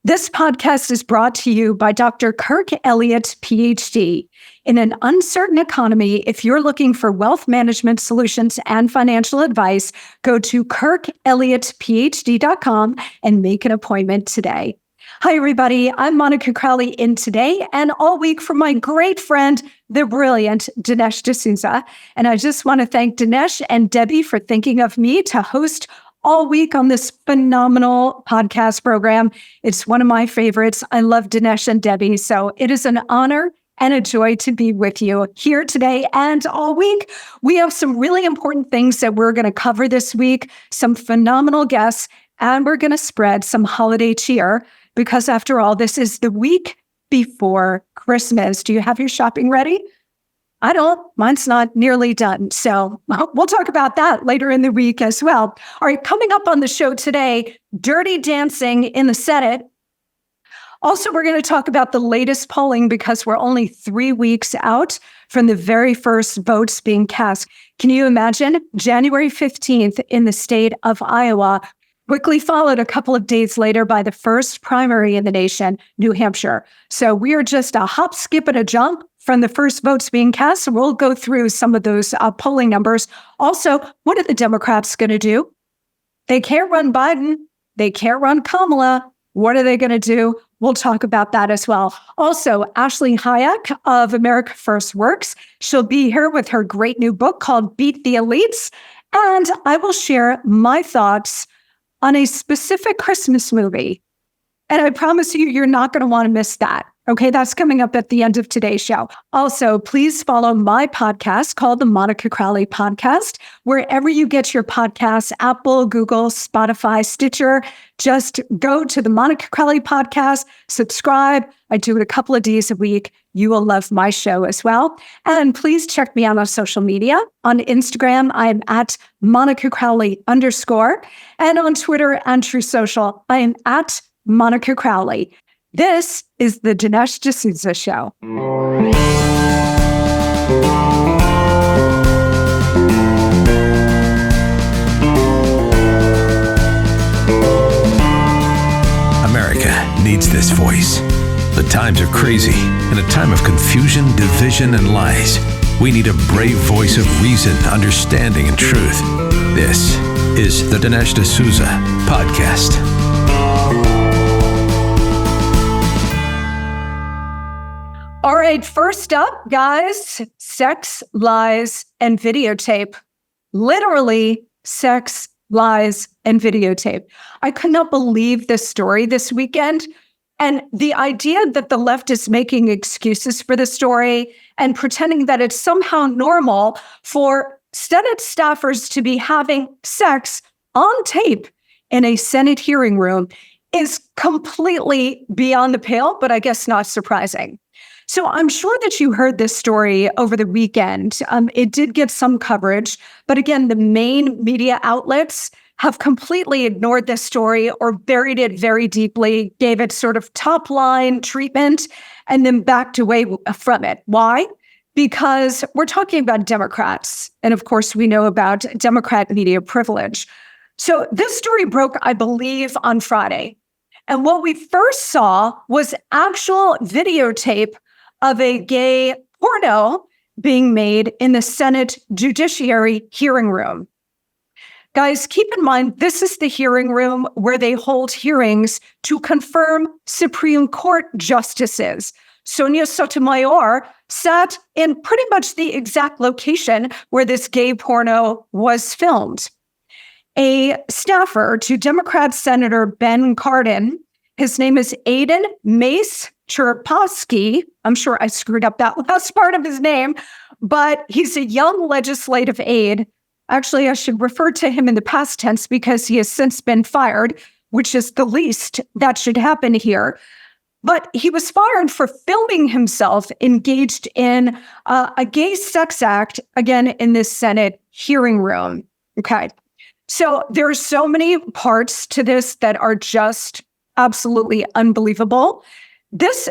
This podcast is brought to you by Dr. Kirk Elliott, PhD. In an uncertain economy, if you're looking for wealth management solutions and financial advice, go to kirkelliottphd.com and make an appointment today. Hi, everybody. I'm Monica Crowley in today and all week for my great friend, the brilliant Dinesh D'Souza. And I just want to thank Dinesh and Debbie for thinking of me to host all week on this phenomenal podcast program. It's one of my favorites. I love Dinesh and Debbie. So it is an honor and a joy to be with you here today and all week. We have some really important things that we're going to cover this week, some phenomenal guests, and we're going to spread some holiday cheer because after all, this is the week before Christmas. Do you have your shopping ready? I don't. Mine's not nearly done. So we'll talk about that later in the week as well. All right, coming up on the show today, Dirty Dancing in the Senate. Also, we're going to talk about the latest polling because we're only 3 weeks out from the very first votes being cast. Can you imagine? January 15th in the state of Iowa, quickly followed a couple of days later by the first primary in the nation, New Hampshire. So we are just a hop, skip, and a jump from the first votes being cast. So we'll go through some of those polling numbers. Also, what are the Democrats going to do? They can't run Biden. They can't run Kamala. What are they going to do? We'll talk about that as well. Also, Ashley Hayek of America First Works. She'll be here with her great new book called Beat the Elites. And I will share my thoughts on a specific Christmas movie. And I promise you, you're not going to want to miss that. Okay, that's coming up at the end of today's show. Also, please follow my podcast called the Monica Crowley Podcast, wherever you get your podcasts, Apple, Google, Spotify, Stitcher. Just go to the Monica Crowley Podcast, subscribe. I do it a couple of days a week. You will love my show as well. And please check me out on social media. On Instagram, I'm at Monica Crowley _. And on Twitter and True Social, I am at Monica Crowley. This is the Dinesh D'Souza Show. America needs this voice. The times are crazy. In a time of confusion, division, and lies, we need a brave voice of reason, understanding, and truth. This is the Dinesh D'Souza Podcast. All right, first up, guys, sex, lies, and videotape. Literally, sex, lies, and videotape. I could not believe this story this weekend. And the idea that the left is making excuses for the story and pretending that it's somehow normal for Senate staffers to be having sex on tape in a Senate hearing room is completely beyond the pale, but I guess not surprising. So I'm sure that you heard this story over the weekend. It did get some coverage, but again, the main media outlets have completely ignored this story or buried it very deeply, gave it sort of top line treatment, and then backed away from it. Why? Because we're talking about Democrats. And of course, we know about Democrat media privilege. So this story broke, I believe, on Friday. And what we first saw was actual videotape of a gay porno being made in the Senate Judiciary hearing room. Guys, keep in mind, this is the hearing room where they hold hearings to confirm Supreme Court justices. Sonia Sotomayor sat in pretty much the exact location where this gay porno was filmed. A staffer to Democrat Senator Ben Cardin, his name is Aiden Mace Cherpowski. I'm sure I screwed up that last part of his name, but he's a young legislative aide. Actually, I should refer to him in the past tense because he has since been fired, which is the least that should happen here. But he was fired for filming himself engaged in a gay sex act, again, in this Senate hearing room. Okay. So there are so many parts to this that are just absolutely unbelievable.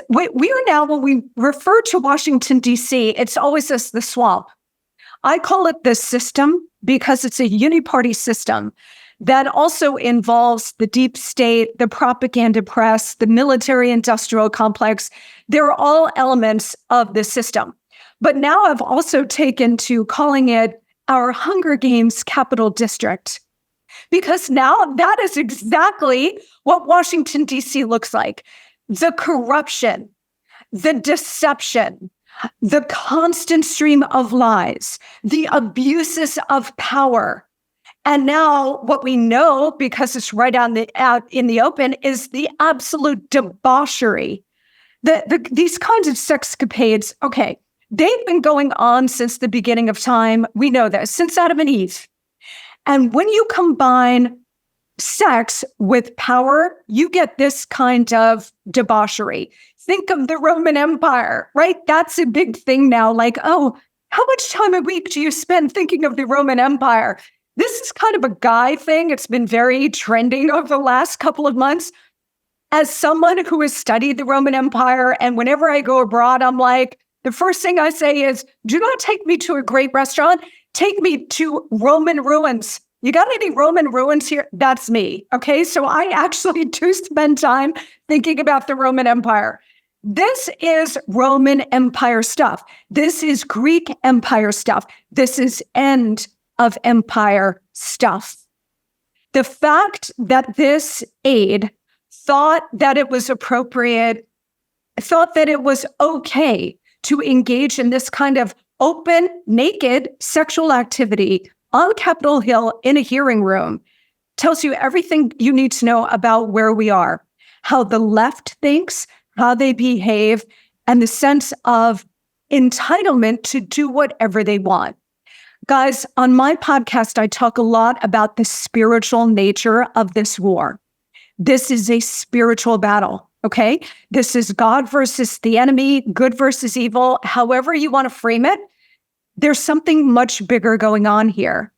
We are now, when we refer to Washington, D.C., it's always as the swamp. I call it the system because it's a uniparty system. that also involves the deep state, the propaganda press, the military-industrial complex. They're all elements of the system. But now I've also taken to calling it our Hunger Games Capital District, because now that is exactly what Washington, D.C. looks like. The corruption, the deception, the constant stream of lies, the abuses of power. And now what we know, because it's right out in the open, is the absolute debauchery. These kinds of sexcapades, okay, they've been going on since the beginning of time. We know this, since Adam and Eve. And when you combine sex with power, you get this kind of debauchery. Think of the Roman Empire, right? That's a big thing now. Like, oh, how much time a week do you spend thinking of the Roman Empire? This is kind of a guy thing. It's been very trending over the last couple of months. As someone who has studied the Roman Empire, and whenever I go abroad, I'm like, the first thing I say is, do not take me to a great restaurant. Take me to Roman ruins. You got any Roman ruins here? That's me. Okay. So I actually do spend time thinking about the Roman Empire. This is Roman Empire stuff. This is Greek Empire stuff. This is end of empire stuff. The fact that this aide thought that it was appropriate, thought that it was okay to engage in this kind of open, naked sexual activity on Capitol Hill in a hearing room tells you everything you need to know about where we are, how the left thinks, how they behave, and the sense of entitlement to do whatever they want. Guys, on my podcast, I talk a lot about the spiritual nature of this war. This is a spiritual battle, okay? This is God versus the enemy, good versus evil, however you want to frame it. There's something much bigger going on here.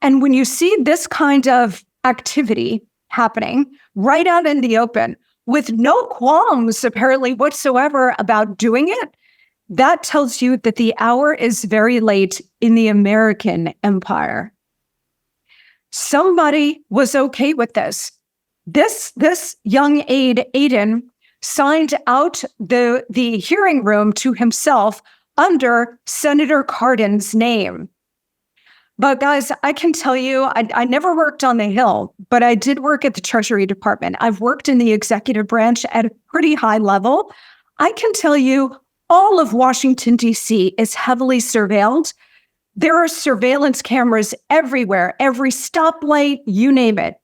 And when you see this kind of activity happening right out in the open with no qualms apparently whatsoever about doing it, that tells you that the hour is very late in the American empire. Somebody was okay with this. This young aide, Aiden, signed out the hearing room to himself under Senator Cardin's name. But guys, I can tell you, I never worked on the Hill, but I did work at the Treasury Department. I've worked in the executive branch at a pretty high level. I can tell you, all of Washington, D.C. is heavily surveilled. There are surveillance cameras everywhere, every stoplight, you name it.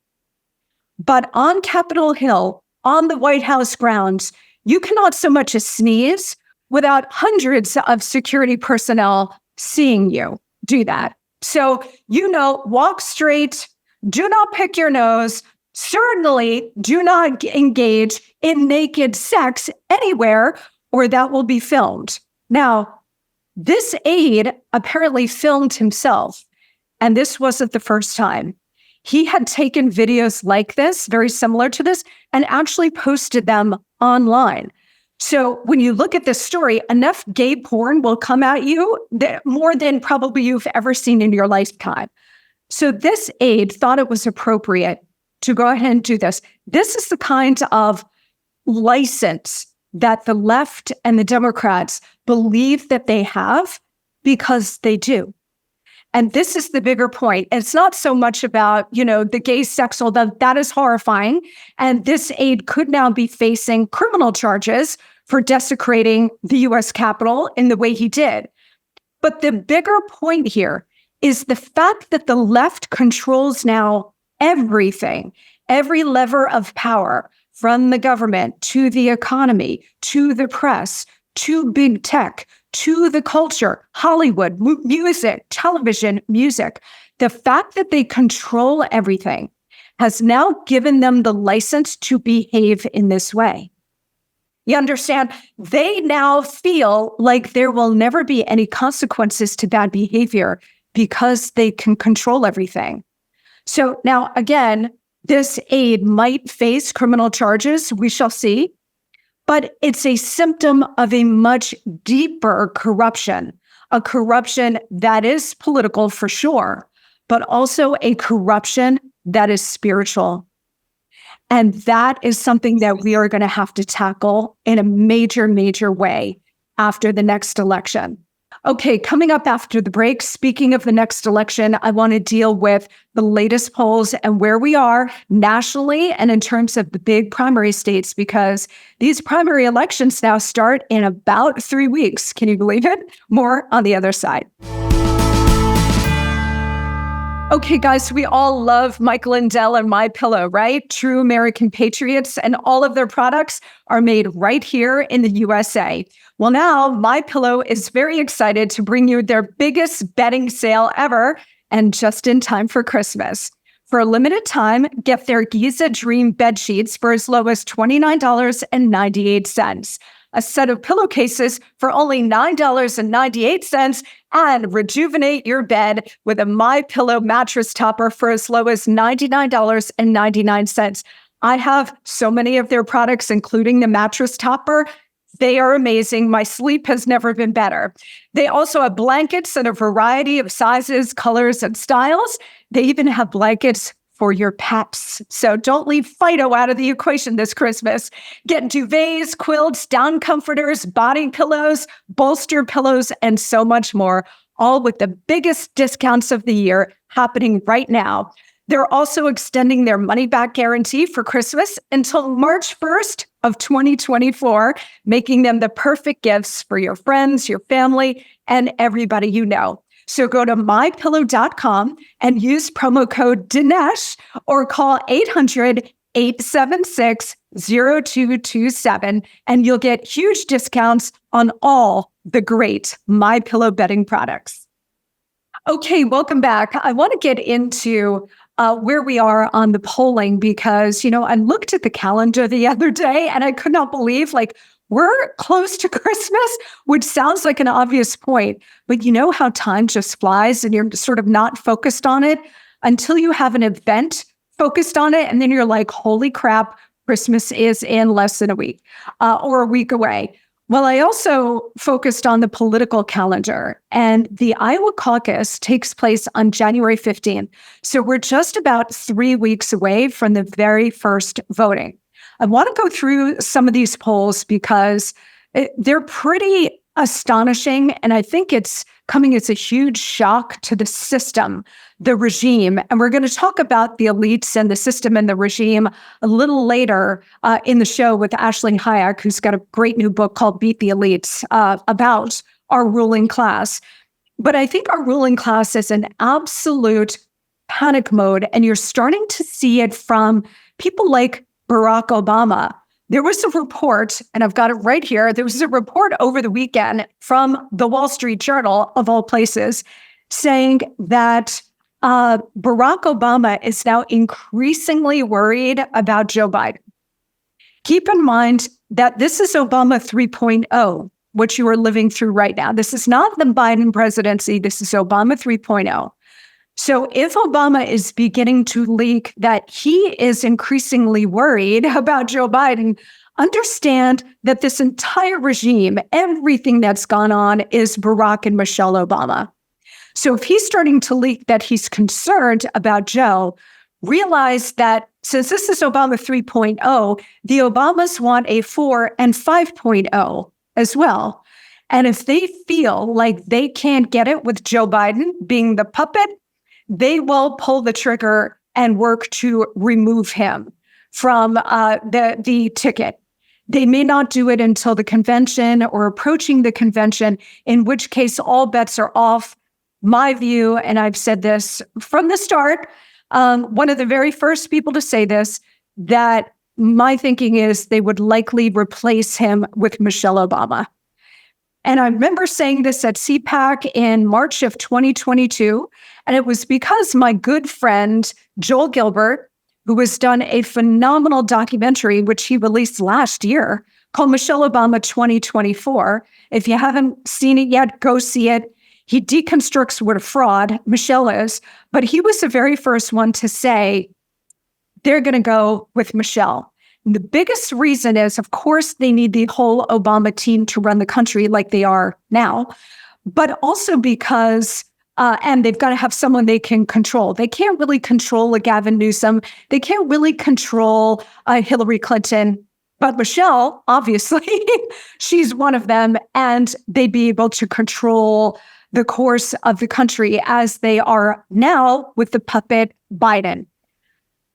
But on Capitol Hill, on the White House grounds, you cannot so much as sneeze without hundreds of security personnel seeing you do that. So, walk straight, do not pick your nose, certainly do not engage in naked sex anywhere, or that will be filmed. Now, this aide apparently filmed himself, and this wasn't the first time. He had taken videos like this, very similar to this, and actually posted them online. So when you look at this story, enough gay porn will come at you more than probably you've ever seen in your lifetime. So this aide thought it was appropriate to go ahead and do this. This is the kind of license that the left and the Democrats believe that they have, because they do. And this is the bigger point. It's not so much about, the gay sexual, that is horrifying. And this aide could now be facing criminal charges for desecrating the U.S. Capitol in the way he did. But the bigger point here is the fact that the left controls now everything, every lever of power, from the government to the economy, to the press, to big tech, to the culture, Hollywood, music, television, music. The fact that they control everything has now given them the license to behave in this way. You understand? They now feel like there will never be any consequences to bad behavior because they can control everything. So now, again, this aide might face criminal charges. We shall see. But it's a symptom of a much deeper corruption, a corruption that is political for sure, but also a corruption that is spiritual. And that is something that we are going to have to tackle in a major, major way after the next election. Okay, coming up after the break, speaking of the next election, I want to deal with the latest polls and where we are nationally and in terms of the big primary states, because these primary elections now start in about 3 weeks. Can you believe it? More on the other side. Okay, guys, we all love Mike Lindell and MyPillow, right? True American patriots, and all of their products are made right here in the USA. Well, now MyPillow is very excited to bring you their biggest bedding sale ever, and just in time for Christmas. For a limited time, get their Giza Dream bed sheets for as low as $29.98. A set of pillowcases for only $9.98, and rejuvenate your bed with a MyPillow mattress topper for as low as $99.99. I have so many of their products, including the mattress topper. They are amazing. My sleep has never been better. They also have blankets in a variety of sizes, colors, and styles. They even have blankets for your pets. So don't leave Fido out of the equation this Christmas. Get duvets, quilts, down comforters, body pillows, bolster pillows, and so much more, all with the biggest discounts of the year happening right now. They're also extending their money-back guarantee for Christmas until March 1st of 2024, making them the perfect gifts for your friends, your family, and everybody you know. So go to mypillow.com and use promo code Dinesh or call 800-876-0227, and you'll get huge discounts on all the great MyPillow bedding products. Okay, welcome back. I want to get into where we are on the polling because, I looked at the calendar the other day and I could not believe, we're close to Christmas, which sounds like an obvious point, but you know how time just flies and you're sort of not focused on it until you have an event focused on it. And then you're like, holy crap, Christmas is in less than a week or a week away. Well, I also focused on the political calendar, and the Iowa caucus takes place on January 15th. So we're just about 3 weeks away from the very first voting. I want to go through some of these polls because they're pretty astonishing, and I think it's coming as a huge shock to the system, the regime. And we're going to talk about the elites and the system and the regime a little later in the show with Ashley Hayek, who's got a great new book called Beat the Elites about our ruling class. But I think our ruling class is in absolute panic mode, and you're starting to see it from people like Barack Obama. There was a report, and I've got it right here. There was a report over the weekend from the Wall Street Journal, of all places, saying that Barack Obama is now increasingly worried about Joe Biden. Keep in mind that this is Obama 3.0, which you are living through right now. This is not the Biden presidency. This is Obama 3.0. So if Obama is beginning to leak that he is increasingly worried about Joe Biden, understand that this entire regime, everything that's gone on is Barack and Michelle Obama. So if he's starting to leak that he's concerned about Joe, realize that since this is Obama 3.0, the Obamas want a 4 and 5.0 as well. And if they feel like they can't get it with Joe Biden being the puppet, they will pull the trigger and work to remove him from the ticket. They may not do it until the convention or approaching the convention, in which case all bets are off. My view, and I've said this from the start, one of the very first people to say this, that my thinking is they would likely replace him with Michelle Obama. And I remember saying this at CPAC in March of 2022, and it was because my good friend, Joel Gilbert, who has done a phenomenal documentary, which he released last year, called Michelle Obama 2024. If you haven't seen it yet, go see it. He deconstructs what a fraud Michelle is, but he was the very first one to say, they're going to go with Michelle. And the biggest reason is, of course, they need the whole Obama team to run the country like they are now, but also because And they've got to have someone they can control. They can't really control a Gavin Newsom. They can't really control Hillary Clinton. But Michelle, obviously, she's one of them. And they'd be able to control the course of the country as they are now with the puppet Biden.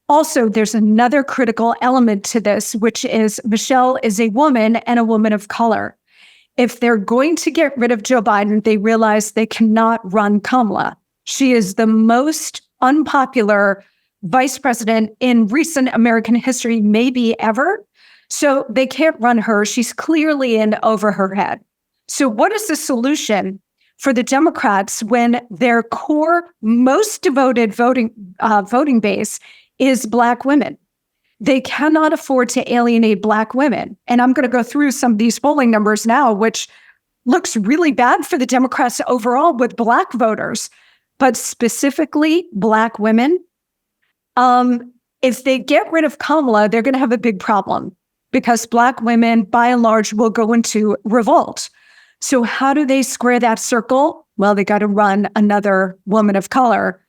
Also, there's another critical element to this, which is Michelle is a woman and a woman of color. If they're going to get rid of Joe Biden, they realize they cannot run Kamala. She is the most unpopular vice president in recent American history, maybe ever. So they can't run her. She's clearly in over her head. So what is the solution for the Democrats when their core, most devoted voting base is Black women? They cannot afford to alienate Black women. And I'm going to go through some of these polling numbers now, which looks really bad for the Democrats overall with Black voters, but specifically Black women. If they get rid of Kamala, they're going to have a big problem because Black women, by and large, will go into revolt. So how do they square that circle? Well, they got to run another woman of color.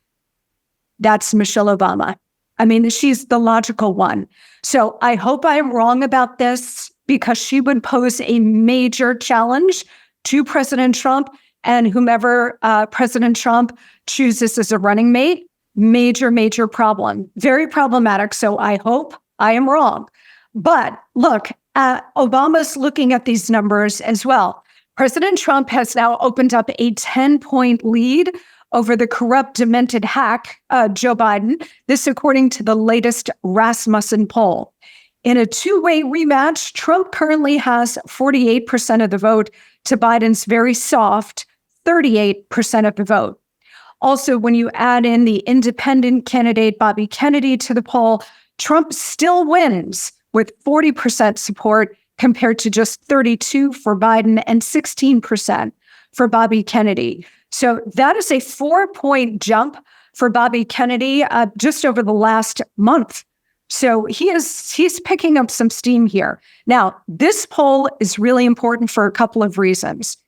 That's Michelle Obama. I mean, she's the logical one. So I hope I'm wrong about this because she would pose a major challenge to President Trump and whomever President Trump chooses as a running mate. Major, major problem. Very problematic. So I hope I am wrong. But look, Obama's looking at these numbers as well. President Trump has now opened up a 10-point lead over the corrupt, demented hack, Joe Biden. This according to the latest Rasmussen poll. In a two-way rematch, Trump currently has 48% of the vote to Biden's very soft 38% of the vote. Also, when you add in the independent candidate Bobby Kennedy to the poll, Trump still wins with 40% support compared to just 32% for Biden and 16% for Bobby Kennedy. So that is a 4-point jump for Bobby Kennedy just over the last month. So he's picking up some steam here. Now, this poll is really important for a couple of reasons.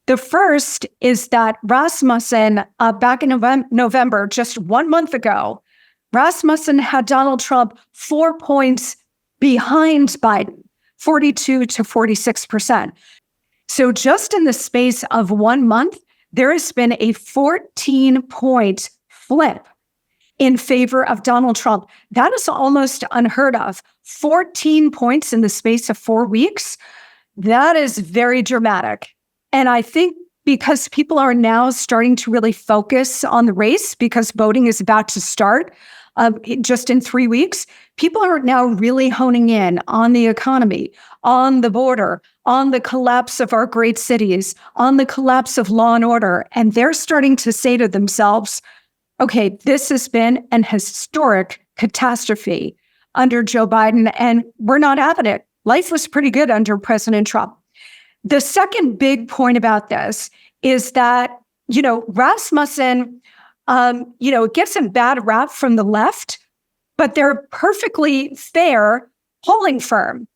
The first is that Rasmussen, back in November, just 1 month ago, Rasmussen had Donald Trump 4 points behind Biden, 42 to 46%. So just in the space of 1 month, there has been a 14-point flip in favor of Donald Trump. That is almost unheard of. 14 points in the space of 4 weeks. That is very dramatic. And I think because people are now starting to really focus on the race because voting is about to start just in 3 weeks, people are now really honing in on the economy, on the border, on the collapse of our great cities, on the collapse of law and order. And they're starting to say to themselves, okay, this has been an historic catastrophe under Joe Biden, and we're not having it. Life was pretty good under President Trump. The second big point about this is that, Rasmussen, gets a bad rap from the left, but they're a perfectly fair polling firm.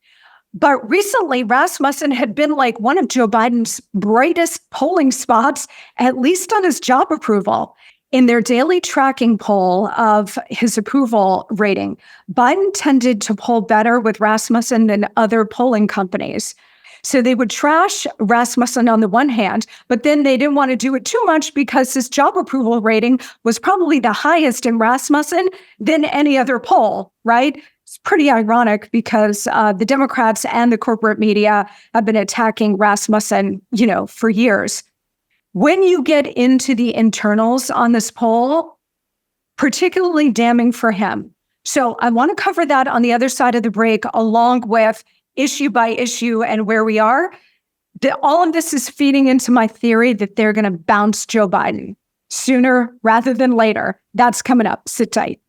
But recently, Rasmussen had been like one of Joe Biden's brightest polling spots, at least on his job approval. In their daily tracking poll of his approval rating, Biden tended to poll better with Rasmussen than other polling companies. So they would trash Rasmussen on the one hand, but then they didn't want to do it too much because his job approval rating was probably the highest in Rasmussen than any other poll, right? It's pretty ironic because the Democrats and the corporate media have been attacking Rasmussen, for years. When you get into the internals on this poll, particularly damning for him. So I want to cover that on the other side of the break, along with issue by issue and where we are. All of this is feeding into my theory that they're going to bounce Joe Biden sooner rather than later. That's coming up. Sit tight.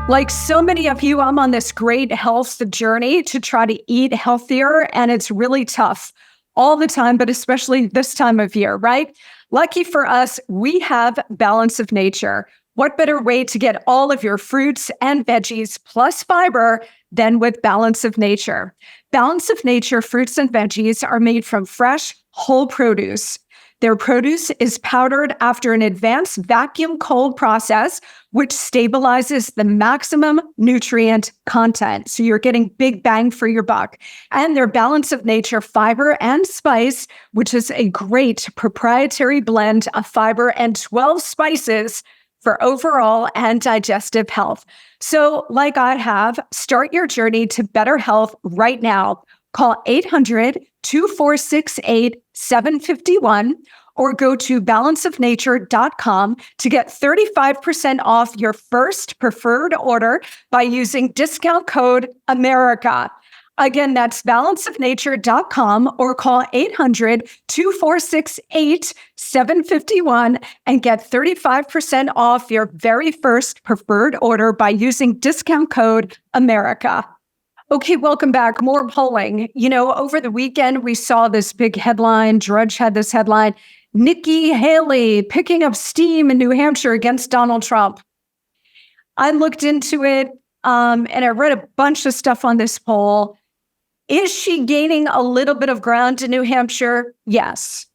Like so many of you, I'm on this great health journey to try to eat healthier, and it's really tough all the time, but especially this time of year, right? Lucky for us, we have Balance of Nature. What better way to get all of your fruits and veggies plus fiber than with Balance of Nature? Balance of Nature fruits and veggies are made from fresh, whole produce. Their produce is powdered after an advanced vacuum cold process, which stabilizes the maximum nutrient content. So you're getting big bang for your buck. And their balance of nature fiber and spice, which is a great proprietary blend of fiber and 12 spices for overall and digestive health. So like I have, start your journey to better health right now. Call 800-2468-751 or go to balanceofnature.com to get 35% off your first preferred order by using discount code America. Again, that's balanceofnature.com or call 800-2468-751 and get 35% off your very first preferred order by using discount code America. Okay, welcome back. More polling. Over the weekend, we saw this big headline. Drudge had this headline, Nikki Haley picking up steam in New Hampshire against Donald Trump. I looked into it and I read a bunch of stuff on this poll. Is she gaining a little bit of ground in New Hampshire? Yes.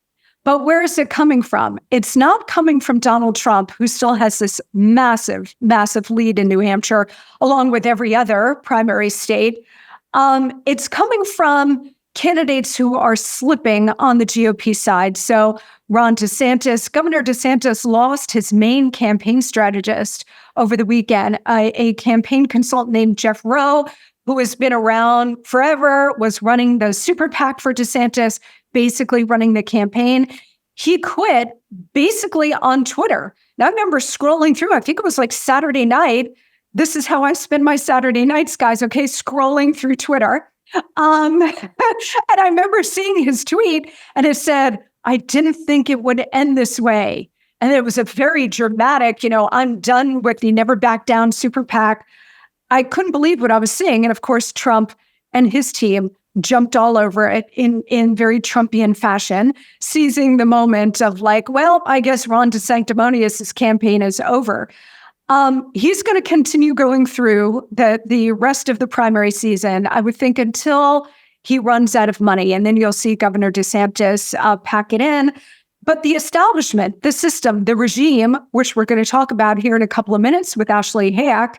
But where is it coming from? It's not coming from Donald Trump, who still has this massive, massive lead in New Hampshire, along with every other primary state. It's coming from candidates who are slipping on the GOP side. So Governor DeSantis lost his main campaign strategist over the weekend, a campaign consultant named Jeff Rowe, who has been around forever, was running the super PAC for DeSantis, basically running the campaign. He quit basically on Twitter. Now, I remember scrolling through, I think it was like Saturday night. This is how I spend my Saturday nights, guys, okay? Scrolling through Twitter. And I remember seeing his tweet and it said, I didn't think it would end this way. And it was a very dramatic, I'm done with the never back down super PAC. I couldn't believe what I was seeing. And of course, Trump and his team jumped all over it in very Trumpian fashion, seizing the moment of like, well, I guess Ron DeSanctimonious' campaign is over. He's going to continue going through the rest of the primary season, I would think, until he runs out of money. And then you'll see Governor DeSantis pack it in. But the establishment, the system, the regime, which we're going to talk about here in a couple of minutes with Ashley Hayek,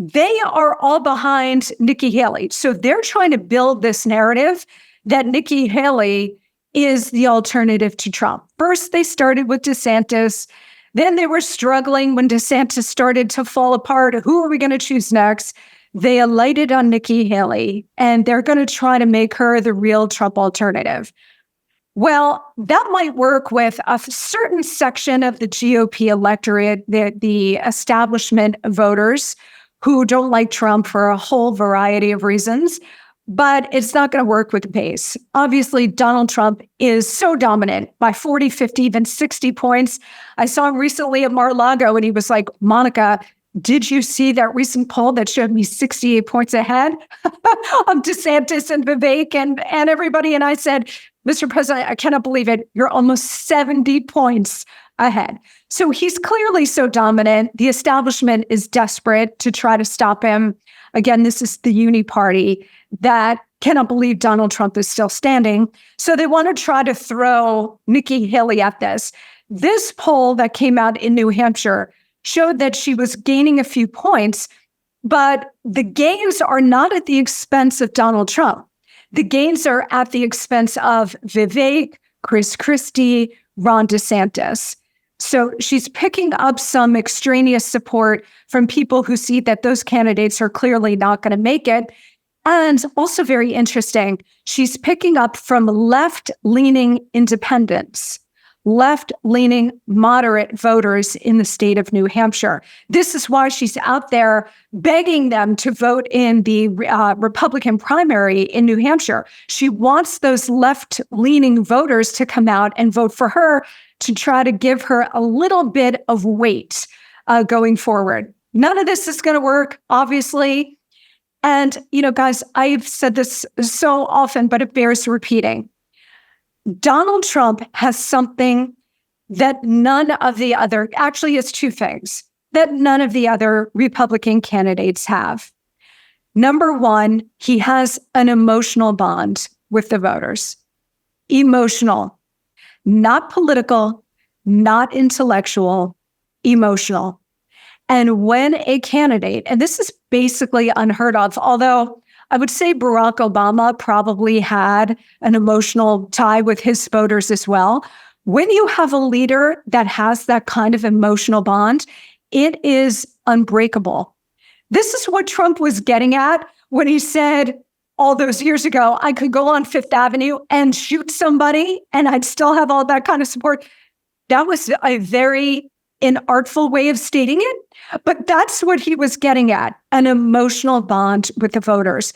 they are all behind Nikki Haley. So they're trying to build this narrative that Nikki Haley is the alternative to Trump. First, they started with DeSantis. Then they were struggling when DeSantis started to fall apart. Who are we going to choose next? They alighted on Nikki Haley, and they're going to try to make her the real Trump alternative. Well, that might work with a certain section of the GOP electorate, the establishment voters who don't like Trump for a whole variety of reasons, but it's not going to work with the base. Obviously, Donald Trump is so dominant by 40, 50, even 60 points. I saw him recently at Mar-a-Lago and he was like, Monica, did you see that recent poll that showed me 68 points ahead of DeSantis and Vivek and everybody? And I said, Mr. President, I cannot believe it. You're almost 70 points ahead. So he's clearly so dominant. The establishment is desperate to try to stop him. Again, this is the uni party that cannot believe Donald Trump is still standing. So they want to try to throw Nikki Haley at this. This poll that came out in New Hampshire showed that she was gaining a few points, but the gains are not at the expense of Donald Trump. The gains are at the expense of Vivek, Chris Christie, Ron DeSantis. So she's picking up some extraneous support from people who see that those candidates are clearly not going to make it. And also very interesting, she's picking up from left-leaning independents, left-leaning moderate voters in the state of New Hampshire. This is why she's out there begging them to vote in the Republican primary in New Hampshire. She wants those left-leaning voters to come out and vote for her to try to give her a little bit of weight going forward. None of this is going to work, obviously. And, guys, I've said this so often, but it bears repeating. Donald Trump has something that none of the other, actually it's two things, that none of the other Republican candidates have. Number one, he has an emotional bond with the voters. emotional, not political, not intellectual, emotional. And when a candidate, and this is basically unheard of, although I would say Barack Obama probably had an emotional tie with his voters as well. When you have a leader that has that kind of emotional bond, it is unbreakable. This is what Trump was getting at when he said all those years ago, I could go on Fifth Avenue and shoot somebody and I'd still have all that kind of support. That was a very inartful way of stating it, but that's what he was getting at, an emotional bond with the voters.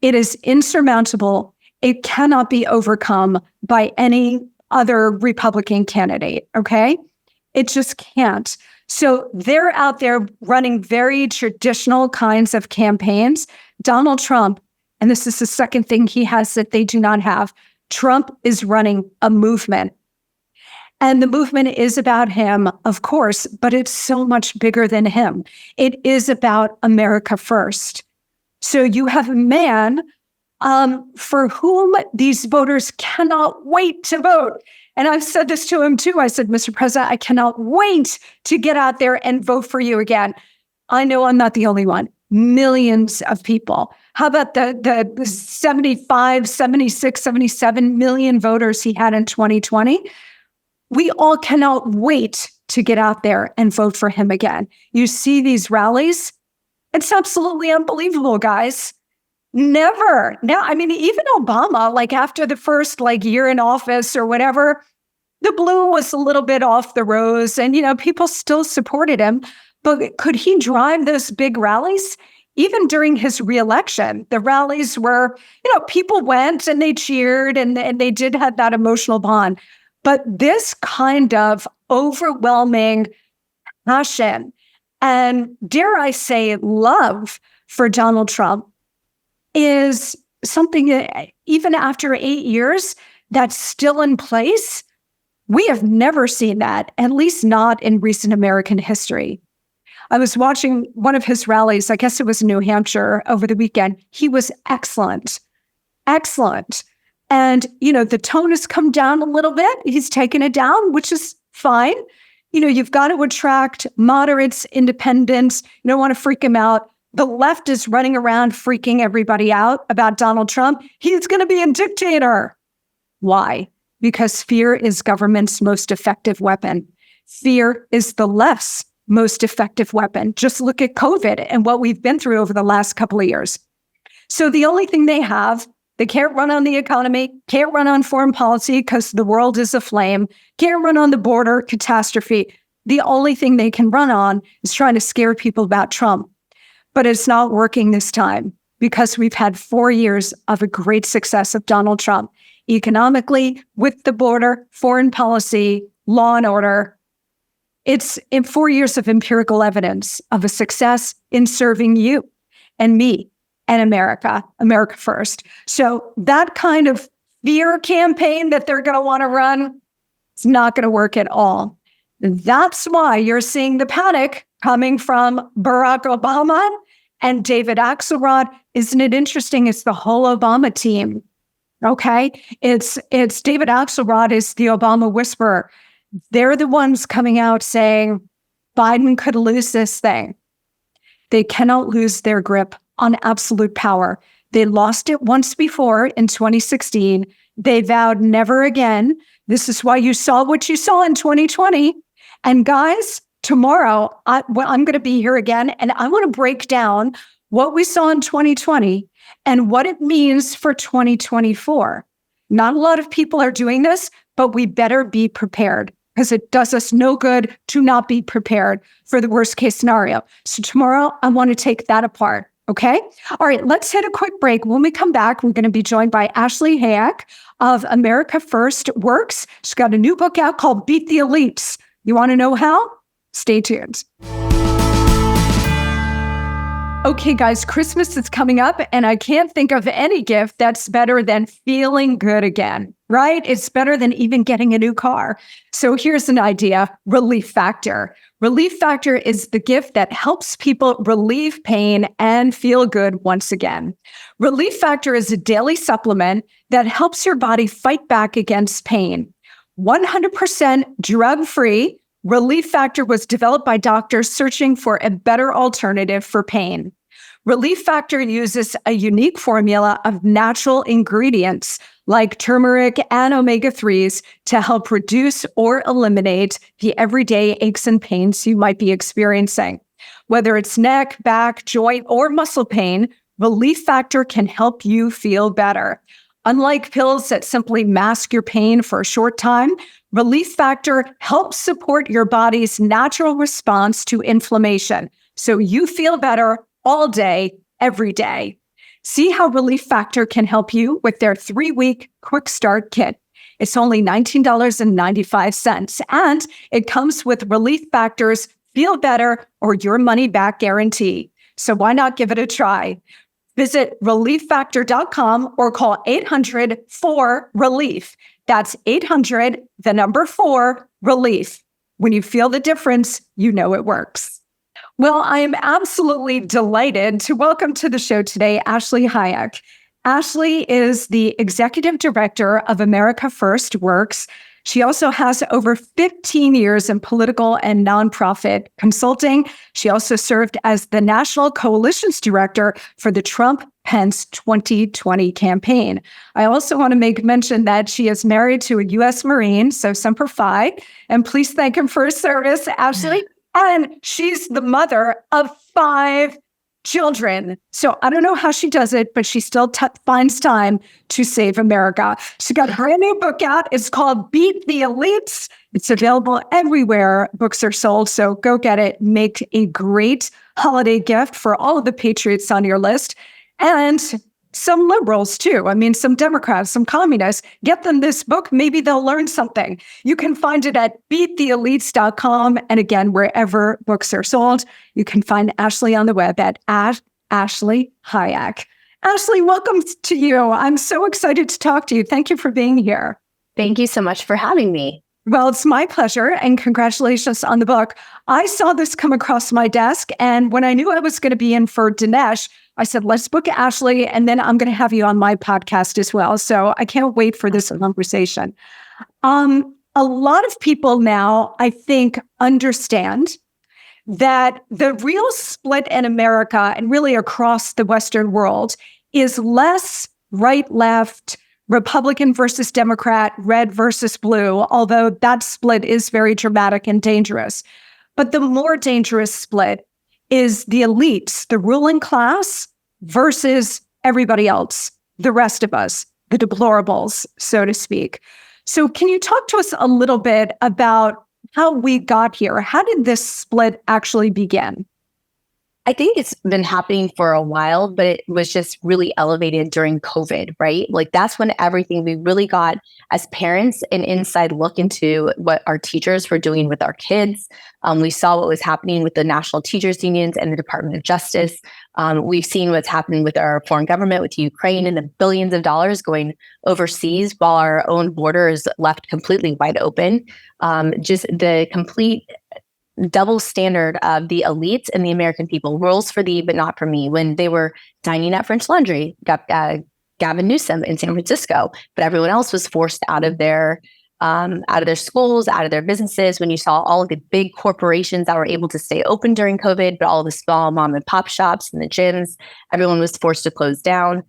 It is insurmountable. It cannot be overcome by any other Republican candidate, okay? It just can't. So they're out there running very traditional kinds of campaigns. Donald Trump, and this is the second thing he has that they do not have, Trump is running a movement. And the movement is about him, of course, but it's so much bigger than him. It is about America first. So you have a man for whom these voters cannot wait to vote. And I've said this to him too. I said, Mr. President, I cannot wait to get out there and vote for you again. I know I'm not the only one. Millions of people. How about the 75, 76, 77 million voters he had in 2020? We all cannot wait to get out there and vote for him again. You see these rallies? It's absolutely unbelievable, guys. Never. Now, I mean, even Obama, like after the first year in office or whatever, the blue was a little bit off the rose and, people still supported him. But could he drive those big rallies? Even during his reelection, the rallies were, people went and they cheered and they did have that emotional bond. But this kind of overwhelming passion and, dare I say, love for Donald Trump is something that even after 8 years, that's still in place. We have never seen that, at least not in recent American history. I was watching one of his rallies, I guess it was in New Hampshire over the weekend. He was excellent, excellent. And, the tone has come down a little bit. He's taken it down, which is fine. You've got to attract moderates, independents. You don't want to freak them out. The left is running around freaking everybody out about Donald Trump. He's going to be a dictator. Why? Because fear is government's most effective weapon. Fear is the left's most effective weapon. Just look at COVID and what we've been through over the last couple of years. So the only thing they have, they can't run on the economy, can't run on foreign policy because the world is aflame, can't run on the border, catastrophe. The only thing they can run on is trying to scare people about Trump. But it's not working this time because we've had 4 years of a great success of Donald Trump. Economically, with the border, foreign policy, law and order. It's in 4 years of empirical evidence of a success in serving you and me and America first. So that kind of fear campaign that they're going to want to run, it's not going to work at all. That's why you're seeing the panic coming from Barack Obama and David Axelrod. Isn't it interesting? It's the whole Obama team. Okay. It's David Axelrod is the Obama whisperer. They're the ones coming out saying Biden could lose this thing. They cannot lose their grip on absolute power. They lost it once before in 2016. They vowed never again. This is why you saw what you saw in 2020. And guys, tomorrow, I'm going to be here again, and I want to break down what we saw in 2020 and what it means for 2024. Not a lot of people are doing this, but we better be prepared because it does us no good to not be prepared for the worst case scenario. So tomorrow, I want to take that apart. Okay. All right. Let's hit a quick break. When we come back, we're going to be joined by Ashley Hayek of America First Works. She's got a new book out called Beat the Elites. You want to know how? Stay tuned. Okay, guys, Christmas is coming up, and I can't think of any gift that's better than feeling good again, right? It's better than even getting a new car. So here's an idea, Relief Factor. Relief Factor is the gift that helps people relieve pain and feel good once again. Relief Factor is a daily supplement that helps your body fight back against pain. 100% drug-free, Relief Factor was developed by doctors searching for a better alternative for pain. Relief Factor uses a unique formula of natural ingredients like turmeric and omega-3s to help reduce or eliminate the everyday aches and pains you might be experiencing. Whether it's neck, back, joint, or muscle pain, Relief Factor can help you feel better. Unlike pills that simply mask your pain for a short time, Relief Factor helps support your body's natural response to inflammation, so you feel better all day, every day. See how Relief Factor can help you with their 3-week quick start kit. It's only $19.95, and it comes with Relief Factor's Feel Better or Your Money Back guarantee. So why not give it a try? Visit relieffactor.com or call 800-4-RELIEF. That's 800-4-RELIEF. When you feel the difference, you know it works. Well, I am absolutely delighted to welcome to the show today, Ashley Hayek. Ashley is the executive director of America First Works. She also has over 15 years in political and nonprofit consulting. She also served as the National Coalitions Director for the Trump-Pence 2020 campaign. I also want to make mention that she is married to a U.S. Marine, so Semper Fi, and please thank him for his service, Ashley. And she's the mother of 5 children. So I don't know how she does it, but she still finds time to save America. She got a brand new book out. It's called Beat the Elites. It's available everywhere books are sold. So go get it. Make a great holiday gift for all of the patriots on your list. And some liberals too. I mean, some Democrats, some communists. Get them this book. Maybe they'll learn something. You can find it at beattheelites.com. And again, wherever books are sold, you can find Ashley on the web at Ashley Hayek. Ashley, welcome to you. I'm so excited to talk to you. Thank you for being here. Thank you so much for having me. Well, it's my pleasure, and congratulations on the book. I saw this come across my desk, and when I knew I was going to be in for Dinesh, I said, let's book Ashley, and then I'm going to have you on my podcast as well. So I can't wait for this conversation. A lot of people now, I think, understand that the real split in America and really across the Western world is less right-left, Republican versus Democrat, red versus blue, although that split is very dramatic and dangerous. But the more dangerous split is the elites, the ruling class, versus everybody else, the rest of us, the deplorables, so to speak. So can you talk to us a little bit about how we got here? How did this split actually begin? I think it's been happening for a while, but it was just really elevated during COVID, right? Like that's when we really got as parents an inside look into what our teachers were doing with our kids. We saw what was happening with the national teachers unions and the Department of Justice. We've seen what's happening with our foreign government, with Ukraine, and the billions of dollars going overseas while our own border is left completely wide open. Just the complete double standard of the elites and the American people, rules for thee, but not for me, when they were dining at French Laundry, Gavin Newsom in San Francisco, but everyone else was forced out of their schools, out of their businesses. When you saw all of the big corporations that were able to stay open during COVID, but all of the small mom and pop shops and the gyms, everyone was forced to close down.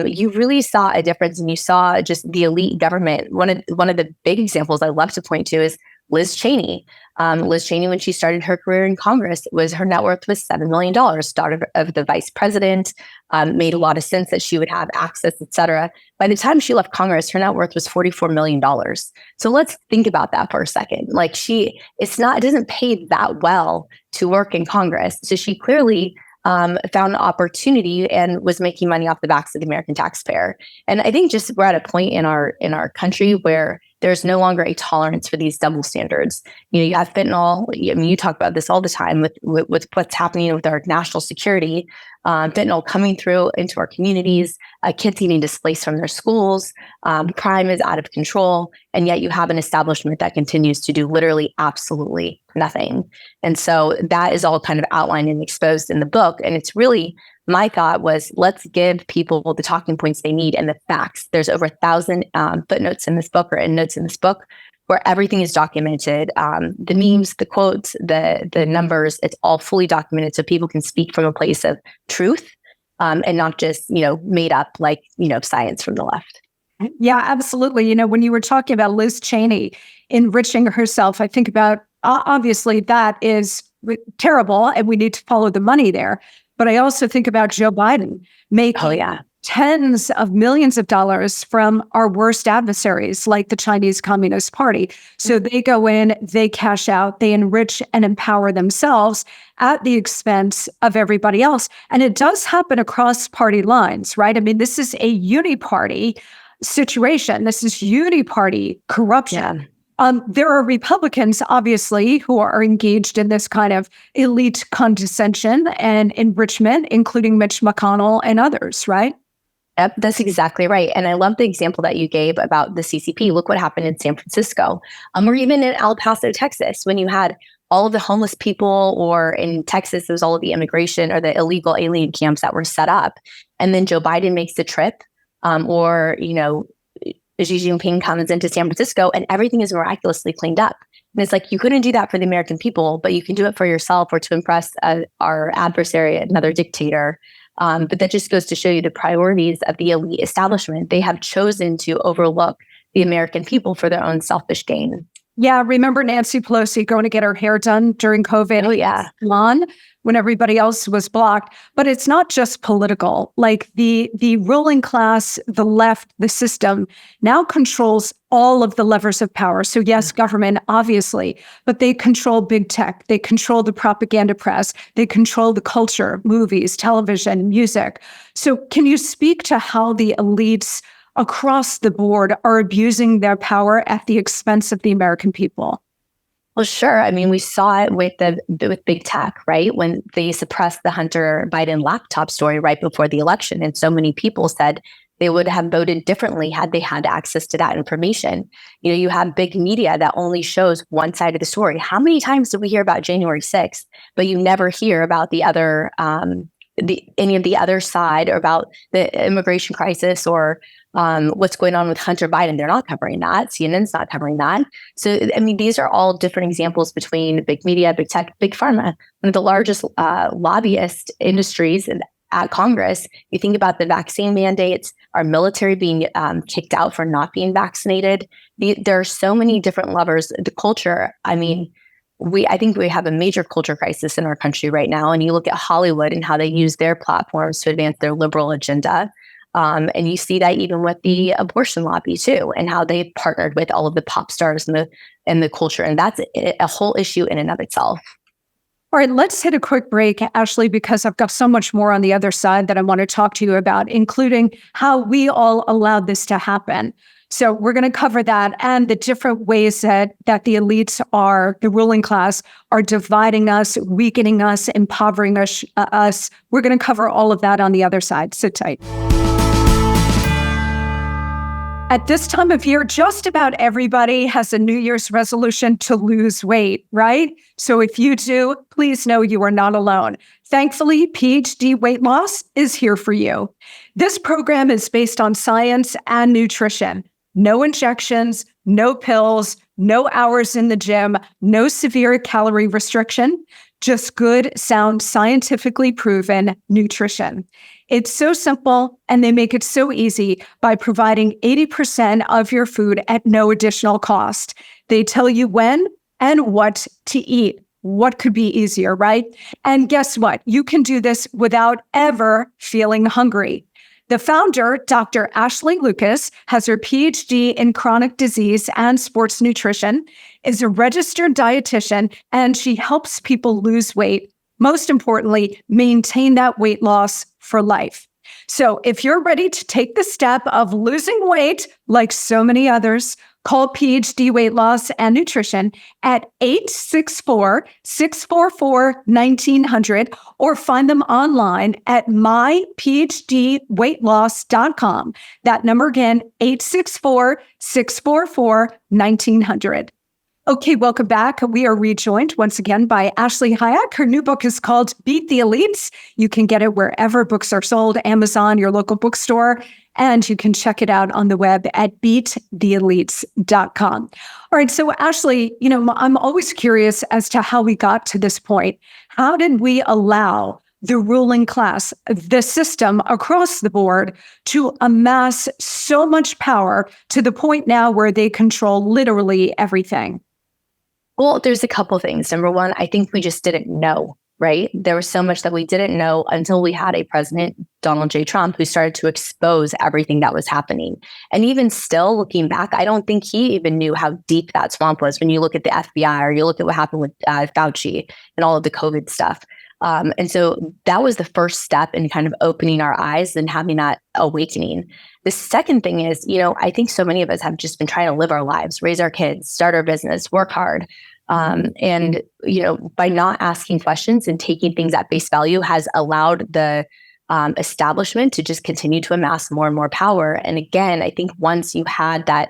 You really saw a difference, and you saw just the elite government. One of the big examples I love to point to is Liz Cheney. Liz Cheney, when she started her career in Congress, her net worth was $7 million, daughter of the vice president, made a lot of sense that she would have access, et cetera. By the time she left Congress, her net worth was $44 million. So let's think about that for a second. Like it doesn't pay that well to work in Congress. So she clearly found an opportunity and was making money off the backs of the American taxpayer. And I think just we're at a point in our country where there's no longer a tolerance for these double standards. You have fentanyl. I mean, you talk about this all the time with what's happening with our national security. fentanyl coming through into our communities, kids getting displaced from their schools, crime is out of control, and yet you have an establishment that continues to do literally absolutely nothing. And so that is all kind of outlined and exposed in the book. And it's really, my thought was, let's give people the talking points they need and the facts. There's over 1,000 footnotes in this book, or endnotes in this book, where everything is documented. The memes, the quotes, the numbers, it's all fully documented so people can speak from a place of truth and not just, made up like, science from the left. Yeah, absolutely. When you were talking about Liz Cheney enriching herself, I think about, obviously that is terrible and we need to follow the money there. But I also think about Joe Biden making tens of millions of dollars from our worst adversaries, like the Chinese Communist Party. So they go in, they cash out, they enrich and empower themselves at the expense of everybody else. And it does happen across party lines, right? I mean, this is a uniparty situation. This is uniparty corruption. There are Republicans, obviously, who are engaged in this kind of elite condescension and enrichment, including Mitch McConnell and others, right? Yep, that's exactly right. And I love the example that you gave about the CCP. Look what happened in San Francisco, or even in El Paso, Texas, when you had all of the homeless people, or in Texas, there's all of the immigration or the illegal alien camps that were set up. And then Joe Biden makes the trip, Xi Jinping comes into San Francisco and everything is miraculously cleaned up. And it's like, you couldn't do that for the American people, but you can do it for yourself or to impress our adversary, another dictator. But that just goes to show you the priorities of the elite establishment. They have chosen to overlook the American people for their own selfish gain. Yeah, remember Nancy Pelosi going to get her hair done during COVID? Oh, yeah. Salon, when everybody else was blocked. But it's not just political. Like the ruling class, the left, the system now controls all of the levers of power. So yes, government, obviously, but they control big tech. They control the propaganda press. They control the culture, movies, television, music. So can you speak to how the elites across the board are abusing their power at the expense of the American people? Well, sure. I mean, we saw it with big tech, right? When they suppressed the Hunter Biden laptop story right before the election. And so many people said they would have voted differently had they had access to that information. You have big media that only shows one side of the story. How many times do we hear about January 6th, but you never hear about the other, any of the other side, or about the immigration crisis, or what's going on with Hunter Biden? They're not covering that. CNN's not covering that. So, I mean, these are all different examples between big media, big tech, big pharma, one of the largest lobbyist industries at Congress. You think about the vaccine mandates, our military being kicked out for not being vaccinated. There are so many different levers. The culture, I mean, I think we have a major culture crisis in our country right now. And you look at Hollywood and how they use their platforms to advance their liberal agenda. And you see that even with the abortion lobby too, and how they partnered with all of the pop stars and the culture. And that's a whole issue in and of itself. All right, let's hit a quick break, Ashley, because I've got so much more on the other side that I want to talk to you about, including how we all allowed this to happen. So we're going to cover that and the different ways that the elites are, the ruling class, are dividing us, weakening us, impovering us. We're going to cover all of that on the other side. Sit tight. At this time of year, just about everybody has a New Year's resolution to lose weight, right? So if you do, please know you are not alone. Thankfully, PhD Weight Loss is here for you. This program is based on science and nutrition. No injections, no pills, no hours in the gym, no severe calorie restriction, just good, sound, scientifically proven nutrition. It's so simple, and they make it so easy by providing 80% of your food at no additional cost. They tell you when and what to eat. What could be easier, right? And guess what? You can do this without ever feeling hungry. The founder, Dr. Ashley Lucas, has her PhD in chronic disease and sports nutrition, is a registered dietitian, and she helps people lose weight. Most importantly, maintain that weight loss for life. So if you're ready to take the step of losing weight, like so many others, Call PhD Weight Loss and Nutrition at 864-644-1900 or find them online at myphdweightloss.com. That number again, 864-644-1900. Okay, welcome back. We are rejoined once again by Ashley Hayek. Her new book is called Beat the Elites. You can get it wherever books are sold, Amazon, your local bookstore, and you can check it out on the web at beattheelites.com. All right, so Ashley, I'm always curious as to how we got to this point. How did we allow the ruling class, the system across the board, to amass so much power to the point now where they control literally everything? Well, there's a couple things. Number one, I think we just didn't know, right? There was so much that we didn't know until we had a president, Donald J. Trump, who started to expose everything that was happening. And even still, looking back, I don't think he even knew how deep that swamp was when you look at the FBI or you look at what happened with Fauci and all of the COVID stuff. And so that was the first step in kind of opening our eyes and having that awakening. The second thing is, I think so many of us have just been trying to live our lives, raise our kids, start our business, work hard. And by not asking questions and taking things at face value has allowed the establishment to just continue to amass more and more power. And again, I think once you had that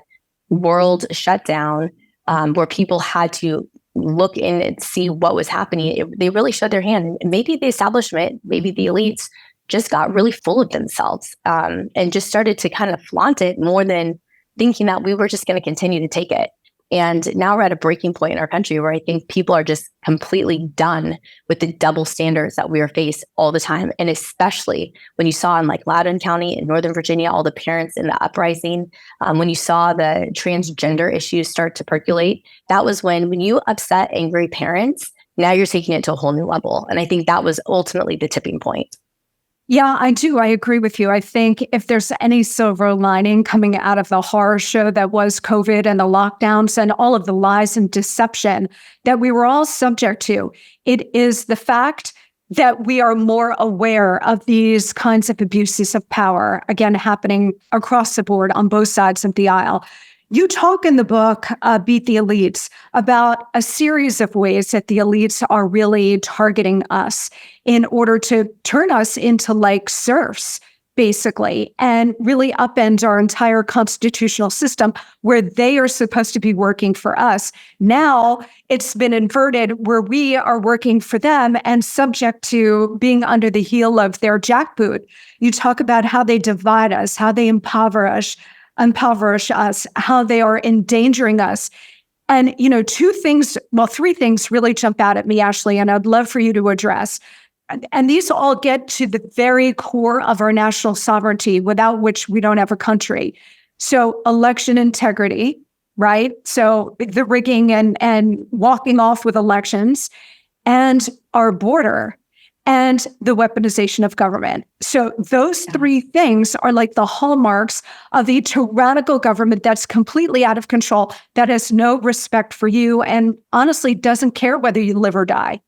world shutdown where people had to look in and see what was happening, they really showed their hand. And maybe the establishment, maybe the elites just got really full of themselves and just started to kind of flaunt it more than thinking that we were just going to continue to take it. And now we're at a breaking point in our country where I think people are just completely done with the double standards that we are faced all the time. And especially when you saw in like Loudoun County in Northern Virginia, all the parents in the uprising, when you saw the transgender issues start to percolate, that was when you upset angry parents, now you're taking it to a whole new level. And I think that was ultimately the tipping point. Yeah, I do. I agree with you. I think if there's any silver lining coming out of the horror show that was COVID and the lockdowns and all of the lies and deception that we were all subject to, it is the fact that we are more aware of these kinds of abuses of power, again, happening across the board on both sides of the aisle. You talk in the book, Beat the Elites, about a series of ways that the elites are really targeting us in order to turn us into like serfs, basically, and really upend our entire constitutional system where they are supposed to be working for us. Now it's been inverted where we are working for them and subject to being under the heel of their jackboot. You talk about how they divide us, how they impoverish us, how they are endangering us. And, three things really jump out at me, Ashley, and I'd love for you to address. And these all get to the very core of our national sovereignty, without which we don't have a country. So election integrity, right? So the rigging and walking off with elections, and our border, and the weaponization of government. So those three things are like the hallmarks of a tyrannical government that's completely out of control, that has no respect for you, and honestly doesn't care whether you live or die.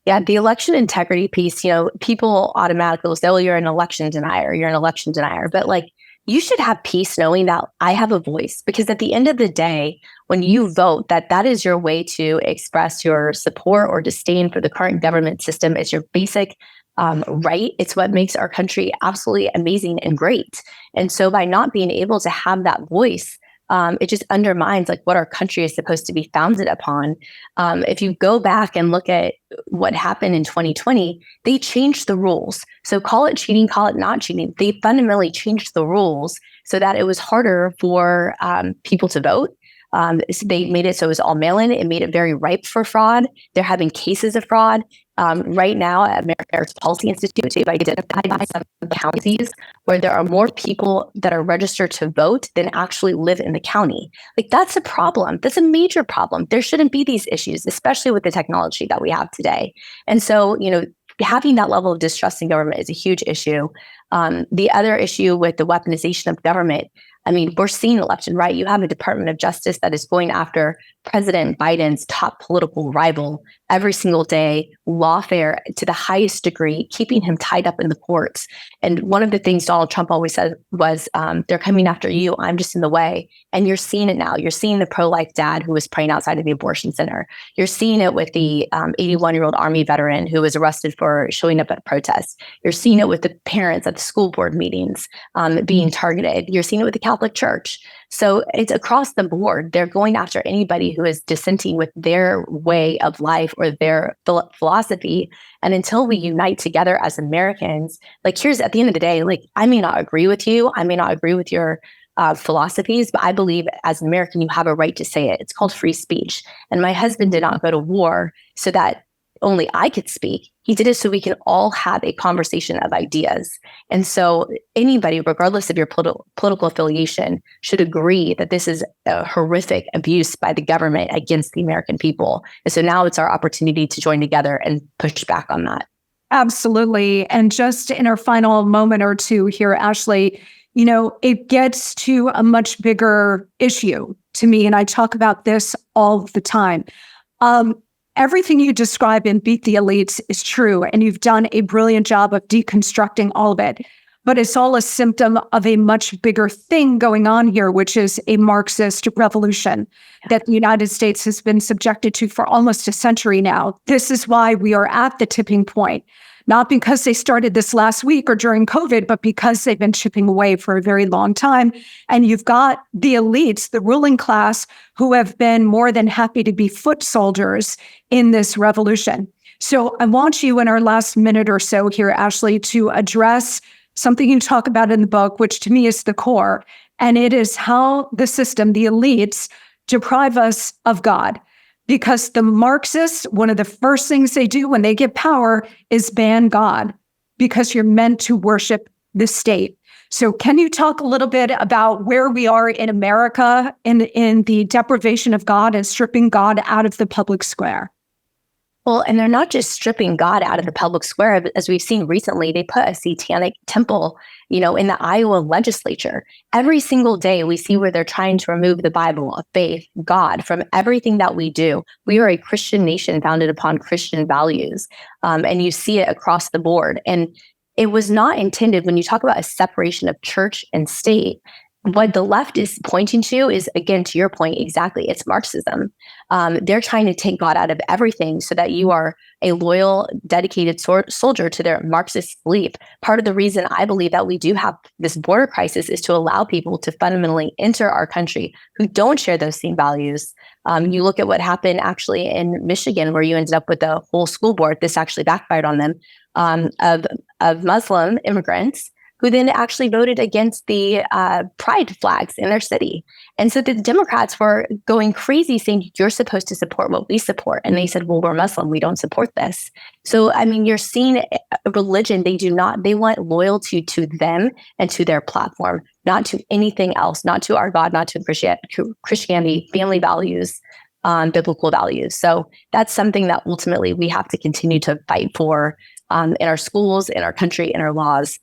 Yeah, the election integrity piece, people automatically will say, oh, you're an election denier. But like, you should have peace knowing that I have a voice, because at the end of the day, when you vote, that is your way to express your support or disdain for the current government system. It's your basic right. It's what makes our country absolutely amazing and great. And so by not being able to have that voice, it just undermines like what our country is supposed to be founded upon. If you go back and look at what happened in 2020, they changed the rules. So call it cheating, call it not cheating. They fundamentally changed the rules so that it was harder for people to vote. So they made it so it was all mail-in. It made it very ripe for fraud. They're having cases of fraud. Right now at American Policy Institute, they've identified some counties where there are more people that are registered to vote than actually live in the county. Like, that's a problem. That's a major problem. There shouldn't be these issues, especially with the technology that we have today. And so, having that level of distrust in government is a huge issue. The other issue with the weaponization of government, we're seeing election, right? You have a Department of Justice that is going after President Biden's top political rival every single day, lawfare to the highest degree, keeping him tied up in the courts. And one of the things Donald Trump always said was, they're coming after you. I'm just in the way. And you're seeing it now. You're seeing the pro-life dad who was praying outside of the abortion center. You're seeing it with the 81-year-old Army veteran who was arrested for showing up at protests. You're seeing it with the parents at the school board meetings being targeted. You're seeing it with the Catholic Church. So it's across the board. They're going after anybody who is dissenting with their way of life or their philosophy. And until we unite together as Americans, like, here's at the end of the day, like, I may not agree with you. I may not agree with your philosophies, but I believe as an American, you have a right to say it. It's called free speech. And my husband did not go to war so that only I could speak. He did it so we can all have a conversation of ideas. And so anybody, regardless of your political affiliation, should agree that this is a horrific abuse by the government against the American people. And so now it's our opportunity to join together and push back on that. Absolutely. And just in our final moment or two here, Ashley, it gets to a much bigger issue to me. And I talk about this all the time. Everything you describe in Beat the Elites is true, and you've done a brilliant job of deconstructing all of it. But it's all a symptom of a much bigger thing going on here, which is a Marxist revolution that the United States has been subjected to for almost a century now. This is why we are at the tipping point. Not because they started this last week or during COVID, but because they've been chipping away for a very long time. And you've got the elites, the ruling class, who have been more than happy to be foot soldiers in this revolution. So I want you in our last minute or so here, Ashley, to address something you talk about in the book, which to me is the core. And it is how the system, the elites, deprive us of God. Because the Marxists, one of the first things they do when they get power is ban God, because you're meant to worship the state. So can you talk a little bit about where we are in America in the deprivation of God and stripping God out of the public square? Well, and they're not just stripping God out of the public square. As we've seen recently, they put a satanic temple, in the Iowa legislature. Every single day, we see where they're trying to remove the Bible, faith, God from everything that we do. We are a Christian nation founded upon Christian values. And you see it across the board. And it was not intended, when you talk about a separation of church and state, what the left is pointing to is, again, to your point, exactly, it's Marxism. They're trying to take God out of everything so that you are a loyal, dedicated soldier to their Marxist belief. Part of the reason I believe that we do have this border crisis is to allow people to fundamentally enter our country who don't share those same values. You look at what happened actually in Michigan, where you ended up with a whole school board. This actually backfired on them, of Muslim immigrants who then actually voted against the pride flags in their city. And so the Democrats were going crazy saying, you're supposed to support what we support. And they said, well, we're Muslim, we don't support this. So, you're seeing religion, they want loyalty to them and to their platform, not to anything else, not to our God, not to Christianity, family values, biblical values. So that's something that ultimately we have to continue to fight for in our schools, in our country, in our laws,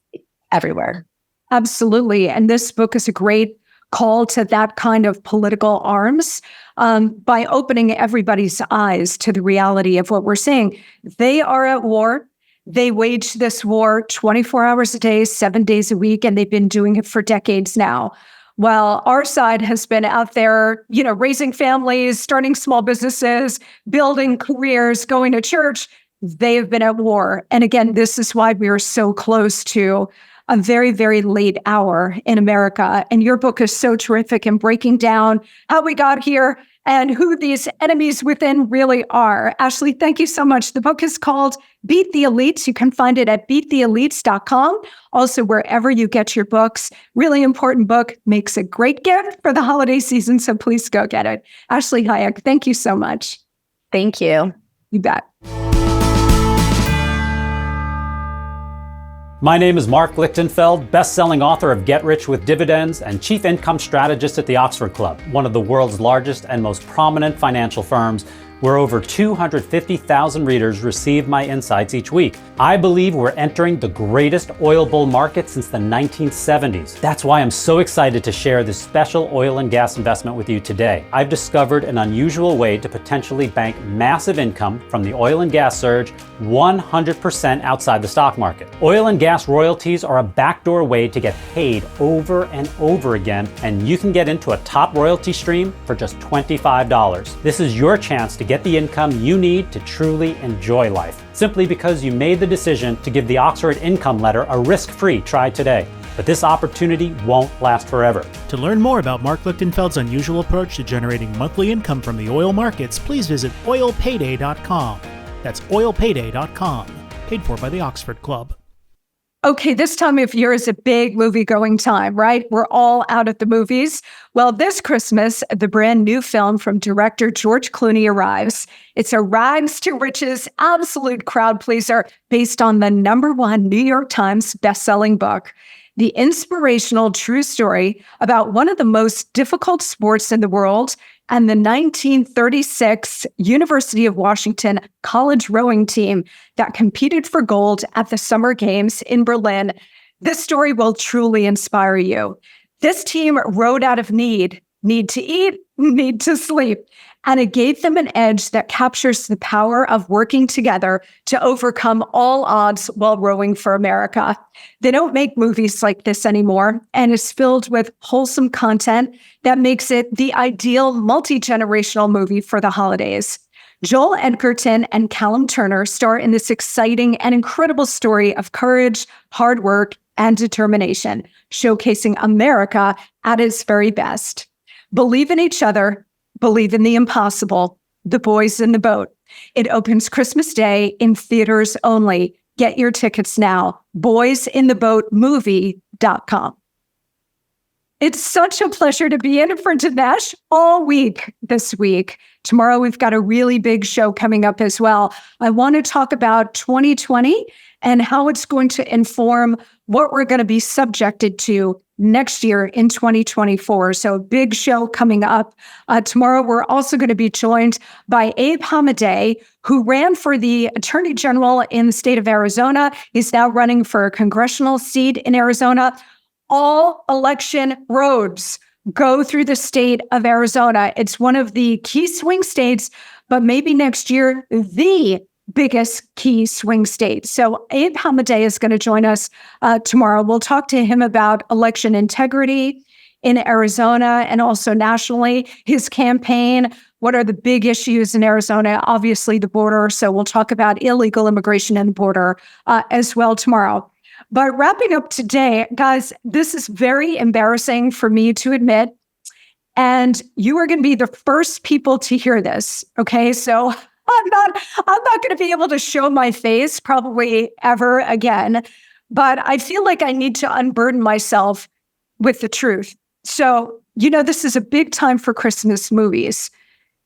everywhere. Absolutely. And this book is a great call to that kind of political arms by opening everybody's eyes to the reality of what we're seeing. They are at war. They wage this war 24 hours a day, 7 days a week, and they've been doing it for decades now. While our side has been out there, raising families, starting small businesses, building careers, going to church, they have been at war. And again, this is why we are so close to a very, very late hour in America. And your book is so terrific in breaking down how we got here and who these enemies within really are. Ashley, thank you so much. The book is called Beat the Elites. You can find it at beattheelites.com. Also, wherever you get your books. Really important book, makes a great gift for the holiday season. So please go get it. Ashley Hayek, thank you so much. Thank you. You bet. My name is Mark Lichtenfeld, best-selling author of Get Rich with Dividends and chief income strategist at the Oxford Club, one of the world's largest and most prominent financial firms. where over 250,000 readers receive my insights each week. I believe we're entering the greatest oil bull market since the 1970s. That's why I'm so excited to share this special oil and gas investment with you today. I've discovered an unusual way to potentially bank massive income from the oil and gas surge 100% outside the stock market. Oil and gas royalties are a backdoor way to get paid over and over again, and you can get into a top royalty stream for just $25. This is your chance to get the income you need to truly enjoy life, simply because you made the decision to give the Oxford Income Letter a risk-free try today. But this opportunity won't last forever. To learn more about Mark Lichtenfeld's unusual approach to generating monthly income from the oil markets, please visit oilpayday.com. That's oilpayday.com. Paid for by the Oxford Club. Okay, this time of year is a big movie-going time, right? We're all out at the movies. Well, this Christmas, the brand new film from director George Clooney arrives. It's a rags to riches, absolute crowd pleaser based on the #1 New York Times bestselling book. The inspirational true story about one of the most difficult sports in the world and the 1936 University of Washington college rowing team that competed for gold at the Summer Games in Berlin. This story will truly inspire you. This team rowed out of need to eat, need to sleep, and it gave them an edge that captures the power of working together to overcome all odds while rowing for America. They don't make movies like this anymore, and it's filled with wholesome content that makes it the ideal multi-generational movie for the holidays. Joel Edgerton and Callum Turner star in this exciting and incredible story of courage, hard work, and determination, showcasing America at its very best. Believe in each other, believe in the impossible, The Boys in the Boat. It opens Christmas Day in theaters only. Get your tickets now. boysintheboatmovie.com. It's such a pleasure to be in for Dinesh all week this week. Tomorrow, we've got a really big show coming up as well. I want to talk about 2020 and how it's going to inform what we're going to be subjected to next year in 2024. So a big show coming up. Tomorrow, we're also going to be joined by Aide, who ran for the Attorney General in the state of Arizona. He's now running for a congressional seat in Arizona. All election roads go through the state of Arizona. It's one of the key swing states, but maybe next year, the biggest key swing state. So Abe Hamadeh is going to join us tomorrow. We'll talk to him about election integrity in Arizona and also nationally, his campaign. What are the big issues in Arizona? Obviously, the border. So we'll talk about illegal immigration and the border as well tomorrow. But wrapping up today, guys, this is very embarrassing for me to admit. And you are going to be the first people to hear this. Okay, so I'm not going to be able to show my face probably ever again, but I feel like I need to unburden myself with the truth. So, this is a big time for Christmas movies.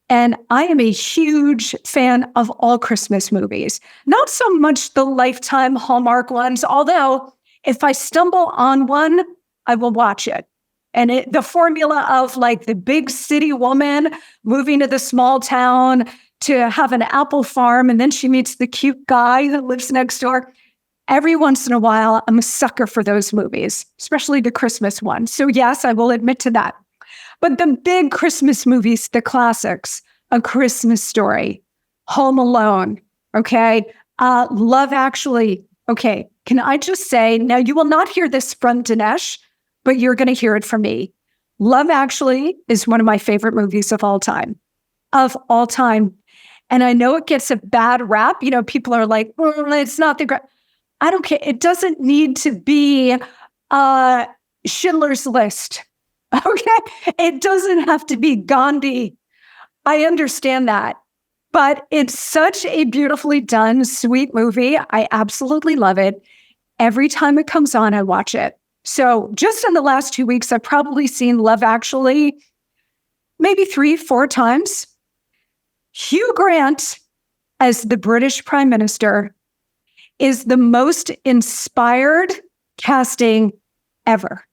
And I am a huge fan of all Christmas movies, not so much the Lifetime Hallmark ones, although if I stumble on one, I will watch it. And the formula of like the big city woman moving to the small town to have an apple farm, and then she meets the cute guy that lives next door. Every once in a while, I'm a sucker for those movies, especially the Christmas ones. So yes, I will admit to that. But the big Christmas movies, the classics, A Christmas Story, Home Alone, okay, Love Actually, okay. Can I just say, now you will not hear this from Dinesh, but you're going to hear it from me. Love Actually is one of my favorite movies of all time. And I know it gets a bad rap. People are like, it's not the great. I don't care. It doesn't need to be Schindler's List. Okay? It doesn't have to be Gandhi. I understand that. But it's such a beautifully done, sweet movie. I absolutely love it. Every time it comes on, I watch it. So just in the last 2 weeks, I've probably seen Love Actually maybe 3-4 times. Hugh Grant, as the British Prime Minister, is the most inspired casting ever.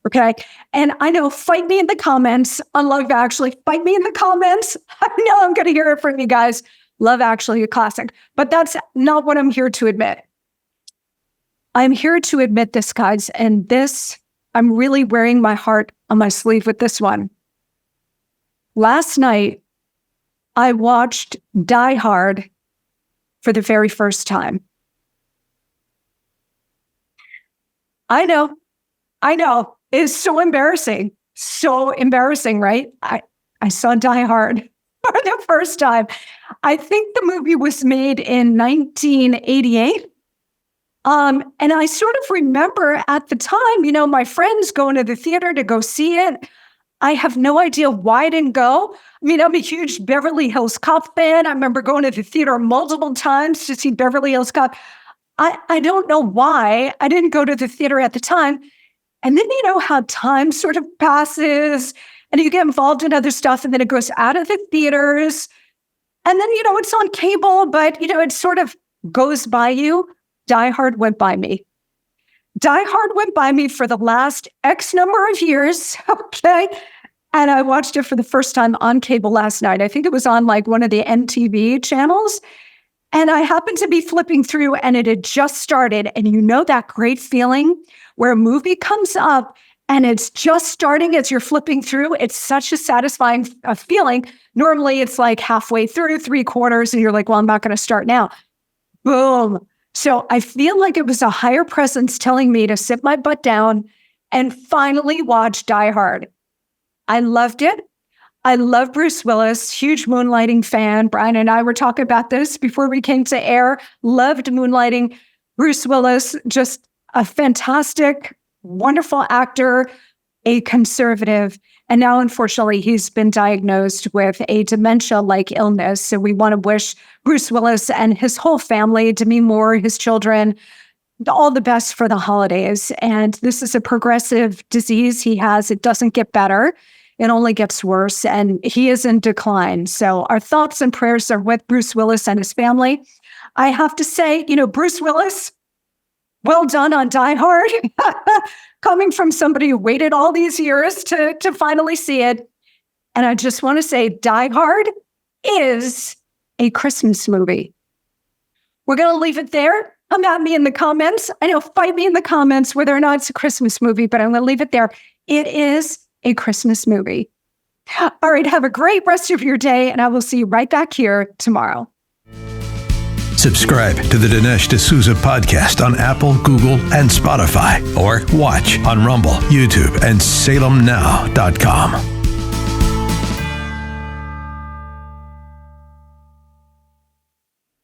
Okay. And I know, fight me in the comments on Love Actually. Fight me in the comments. I know I'm going to hear it from you guys. Love Actually, a classic. But that's not what I'm here to admit. I'm here to admit this, guys. And this, I'm really wearing my heart on my sleeve with this one. Last night, I watched Die Hard for the very first time. I know. It's so embarrassing. So embarrassing, right? I saw Die Hard for the first time. I think the movie was made in 1988. And I sort of remember at the time, my friends going to the theater to go see it. I have no idea why I didn't go. I mean, I'm a huge Beverly Hills Cop fan. I remember going to the theater multiple times to see Beverly Hills Cop. I don't know why I didn't go to the theater at the time. And then how time sort of passes and you get involved in other stuff and then it goes out of the theaters. And then, it's on cable, but, it sort of goes by you. Die Hard went by me. Die Hard went by me for the last X number of years, okay? And I watched it for the first time on cable last night. I think it was on like one of the MTV channels. And I happened to be flipping through and it had just started. And that great feeling where a movie comes up and it's just starting as you're flipping through. It's such a satisfying feeling. Normally it's like halfway through, 3/4, and you're like, well, I'm not going to start now. Boom. So I feel like it was a higher presence telling me to sit my butt down and finally watch Die Hard. I loved it. I love Bruce Willis, huge Moonlighting fan. Brian and I were talking about this before we came to air. Loved Moonlighting. Bruce Willis, just a fantastic, wonderful actor, a conservative. And now, unfortunately, he's been diagnosed with a dementia-like illness. So we want to wish Bruce Willis and his whole family, Demi Moore, his children, all the best for the holidays. And this is a progressive disease he has. It doesn't get better. It only gets worse. And he is in decline. So our thoughts and prayers are with Bruce Willis and his family. I have to say, Bruce Willis, well done on Die Hard. Coming from somebody who waited all these years to finally see it. And I just want to say, Die Hard is a Christmas movie. We're going to leave it there. Come at me in the comments. I know, fight me in the comments whether or not it's a Christmas movie, but I'm going to leave it there. It is a Christmas movie. All right, have a great rest of your day, and I will see you right back here tomorrow. Subscribe to the Dinesh D'Souza podcast on Apple, Google, and Spotify, or watch on Rumble, YouTube, and SalemNow.com.